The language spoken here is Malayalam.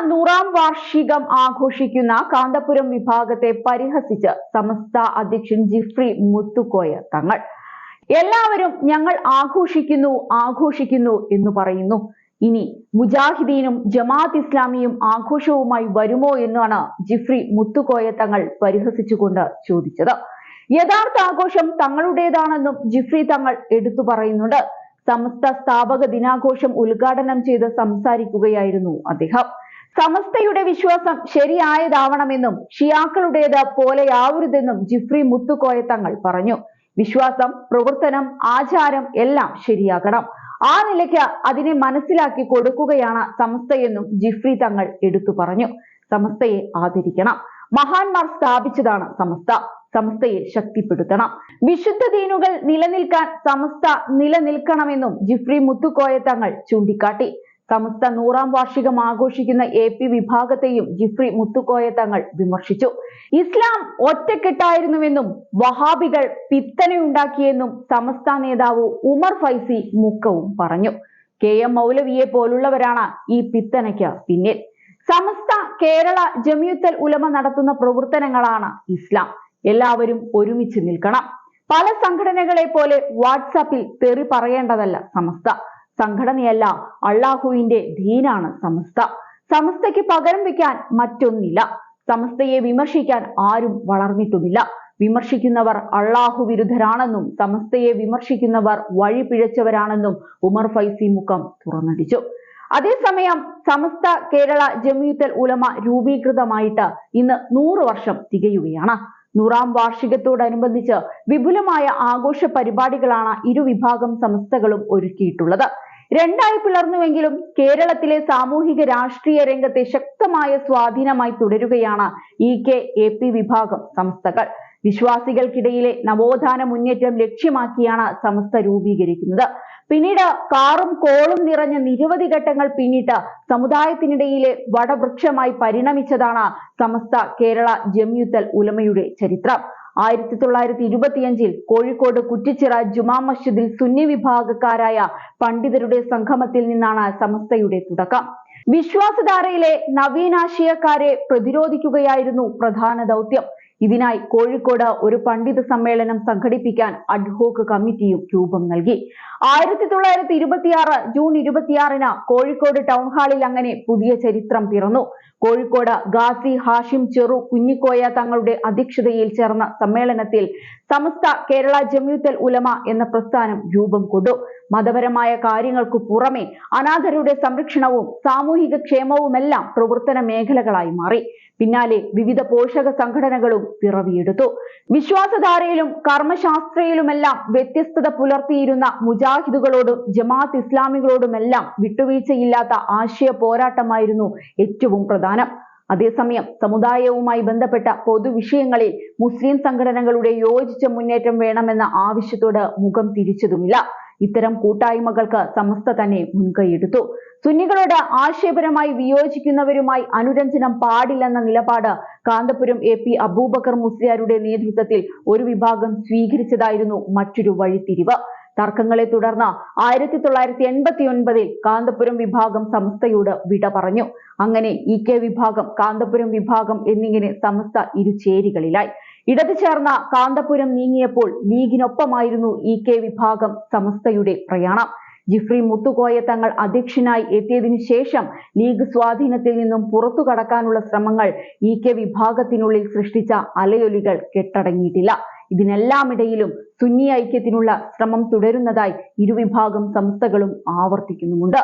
100ാം വാർഷികം ആഘോഷിക്കുന്ന കാന്തപുരം വിഭാഗത്തെ പരിഹസിച്ച് സമസ്ത അധ്യക്ഷൻ ജിഫ്രി മുത്തുക്കോയ തങ്ങൾ എല്ലാവരും ഞങ്ങൾ ആഘോഷിക്കുന്നു എന്ന് പറയുന്നു. ഇനി മുജാഹിദീനും ജമാഅത്ത് ഇസ്ലാമിയും ആഘോഷവുമായി വരുമോ എന്നാണ് ജിഫ്രി മുത്തുക്കോയ തങ്ങൾ പരിഹസിച്ചുകൊണ്ട് ചോദിച്ചത്. യഥാർത്ഥ ആഘോഷം തങ്ങളുടേതാണെന്നും ജിഫ്രി തങ്ങൾ എടുത്തു പറയുന്നുണ്ട്. സമസ്ത സ്ഥാപക ദിനാഘോഷം ഉദ്ഘാടനം ചെയ്ത് സംസാരിക്കുകയായിരുന്നു അദ്ദേഹം. സമസ്തയുടെ വിശ്വാസം ശരിയായതാവണമെന്നും ഷിയാക്കളുടേത് പോലെയാവരുതെന്നും ജിഫ്രി മുത്തുക്കോയ തങ്ങൾ പറഞ്ഞു. വിശ്വാസം, പ്രവർത്തനം, ആചാരം എല്ലാം ശരിയാകണം. ആ നിലയ്ക്ക് അതിനെ മനസ്സിലാക്കി കൊടുക്കുകയാണ് സമസ്തയെന്നും ജിഫ്രി തങ്ങൾ എടുത്തു പറഞ്ഞു. സമസ്തയെ ആദരിക്കണം. മഹാന്മാർ സ്ഥാപിച്ചതാണ് സമസ്ത. സമസ്തയെ ശക്തിപ്പെടുത്തണം. വിശുദ്ധ ദീനുകൾ നിലനിൽക്കാൻ സമസ്ത നിലനിൽക്കണമെന്നും ജിഫ്രി മുത്തുക്കോയ തങ്ങൾ ചൂണ്ടിക്കാട്ടി. സമസ്ത 100ാം വാർഷികം ആഘോഷിക്കുന്ന AP വിഭാഗത്തെയും ജിഫ്രി മുത്തുക്കോയ തങ്ങൾ വിമർശിച്ചു. ഇസ്ലാം ഒറ്റക്കെട്ടായിരുന്നുവെന്നും വഹാബികൾ പിത്തനയുണ്ടാക്കിയെന്നും സമസ്ത നേതാവ് ഉമർ ഫൈസി മുക്കവും പറഞ്ഞു. KM മൗലവിയെ പോലുള്ളവരാണ് ഈ പിത്തനയ്ക്ക് പിന്നിൽ. സമസ്ത കേരള ജമിയത്തുൽ ഉലമ നടത്തുന്ന പ്രവർത്തനങ്ങളാണ് ഇസ്ലാം. എല്ലാവരും ഒരുമിച്ച് നിൽക്കണം. പല സംഘടനകളെ പോലെ വാട്സാപ്പിൽ തെറി പറയേണ്ടതല്ല സമസ്ത. സംഘടനയല്ല, അള്ളാഹുവിന്റെ ദീനാണ് സമസ്ത. സമസ്തയ്ക്ക് പകരം വെക്കാൻ മറ്റൊന്നില്ല. സമസ്തയെ വിമർശിക്കാൻ ആരും വളർന്നിട്ടുമില്ല. വിമർശിക്കുന്നവർ അള്ളാഹു വിരുദ്ധരാണെന്നും സമസ്തയെ വിമർശിക്കുന്നവർ വഴി പിഴച്ചവരാണെന്നും ഉമർ ഫൈസി മുക്കം തുറന്നടിച്ചു. അതേസമയം സമസ്ത കേരള ജമിയത്തുൽ ഉലമ രൂപീകൃതമായിട്ട് ഇന്ന് 100 വർഷം തികയുകയാണ്. 100ാം വാർഷികത്തോടനുബന്ധിച്ച് വിപുലമായ ആഘോഷ പരിപാടികളാണ് ഇരുവിഭാഗം സമസ്തകളും ഒരുക്കിയിട്ടുള്ളത്. രണ്ടായി പിളർന്നുവെങ്കിലും കേരളത്തിലെ സാമൂഹിക രാഷ്ട്രീയ രംഗത്തെ ശക്തമായ സ്വാധീനമായി തുടരുകയാണ് AK വിഭാഗം സമസ്തകൾ. വിശ്വാസികൾക്കിടയിലെ നവോത്ഥാന മുന്നേറ്റം ലക്ഷ്യമാക്കിയാണ് സമസ്ത രൂപീകരിക്കുന്നത്. പിന്നീട് കാറും കോളും നിറഞ്ഞ നിരവധി ഘട്ടങ്ങൾ പിന്നിട്ട് സമുദായത്തിനിടയിലെ വടവൃക്ഷമായി പരിണമിച്ചതാണ് സമസ്ത കേരള ജമിയത്തുൽ ഉലമയുടെ ചരിത്രം. 1925 കോഴിക്കോട് കുറ്റിച്ചിറ ജുമാ മസ്ജിദിൽ സുന്നി വിഭാഗക്കാരായ പണ്ഡിതരുടെ സംഗമത്തിൽ നിന്നാണ് സമസ്തയുടെ തുടക്കം. വിശ്വാസധാരയിലെ നവീനാശയക്കാരെ പ്രതിരോധിക്കുകയായിരുന്നു പ്രധാന ദൗത്യം. ഇതിനായി കോഴിക്കോട് ഒരു പണ്ഡിത സമ്മേളനം സംഘടിപ്പിക്കാൻ അഡ്ഹോക് കമ്മിറ്റിയും രൂപം നൽകി. 1926 ജൂൺ 26 കോഴിക്കോട് ടൗൺ ഹാളിൽ അങ്ങനെ പുതിയ ചരിത്രം പിറന്നു. കോഴിക്കോട് ഗാസി ഹാഷിം ചെറു കുഞ്ഞിക്കോയ തങ്ങളുടെ അധ്യക്ഷതയിൽ ചേർന്ന സമ്മേളനത്തിൽ സമസ്ത കേരള ജമിയത്തുൽ ഉലമ എന്ന പ്രസ്ഥാനം രൂപം കൊണ്ടു. മതപരമായ കാര്യങ്ങൾക്കു പുറമെ അനാഥരുടെ സംരക്ഷണവും സാമൂഹിക ക്ഷേമവുമെല്ലാം പ്രവർത്തന മേഖലകളായി മാറി. പിന്നാലെ വിവിധ പോഷക സംഘടനകളും പിറവിയെടുത്തു. വിശ്വാസധാരയിലും കർമ്മശാസ്ത്രയിലുമെല്ലാം വ്യത്യസ്തത പുലർത്തിയിരുന്ന മുജാഹിദുകളോടും ജമാഅത്ത് ഇസ്ലാമികളോടുമെല്ലാം വിട്ടുവീഴ്ചയില്ലാത്ത ആശയ പോരാട്ടമായിരുന്നു ഏറ്റവും പ്രധാനം. അതേസമയം സമുദായവുമായി ബന്ധപ്പെട്ട പൊതുവിഷയങ്ങളിൽ മുസ്ലിം സംഘടനകളുടെ യോജിച്ച മുന്നേറ്റം വേണമെന്ന ആവശ്യത്തോട് മുഖം തിരിച്ചതുമില്ല. ഇത്തരം കൂട്ടായ്മകൾക്ക് സമസ്ത തന്നെ മുൻകൈയെടുത്തു. സുന്നികളോട് ആശയപരമായി വിയോജിക്കുന്നവരുമായി അനുരഞ്ജനം പാടില്ലെന്ന നിലപാട് കാന്തപുരം AP അബൂബക്കർ മുസ്ലിയാരുടെ നേതൃത്വത്തിൽ ഒരു വിഭാഗം സ്വീകരിച്ചതായിരുന്നു മറ്റൊരു വഴിത്തിരിവ്. തർക്കങ്ങളെ തുടർന്ന് 1989 കാന്തപുരം വിഭാഗം സമസ്തയോട് വിട പറഞ്ഞു. അങ്ങനെ EK വിഭാഗം, കാന്തപുരം വിഭാഗം എന്നിങ്ങനെ സമസ്ത ഇരുചേരികളിലായി. ഇടതു ചേർന്ന കാന്തപുരം നീങ്ങിയപ്പോൾ ലീഗിനൊപ്പമായിരുന്നു EK വിഭാഗം സമസ്തയുടെ പ്രയാണം. ജിഫ്രി മുത്തുക്കോയ തങ്ങൾ അധ്യക്ഷനായി എത്തിയതിനു ശേഷം ലീഗ് സ്വാധീനത്തിൽ നിന്നും പുറത്തു കടക്കാനുള്ള ശ്രമങ്ങൾ EK വിഭാഗത്തിനുള്ളിൽ സൃഷ്ടിച്ച അലയൊലികൾ കെട്ടടങ്ങിയിട്ടില്ല. ഇതിനെല്ലാമിടയിലും സുന്നി ഐക്യത്തിനുള്ള ശ്രമം തുടരുന്നതായി ഇരുവിഭാഗം സംസ്ഥകളും ആവർത്തിക്കുന്നുമുണ്ട്.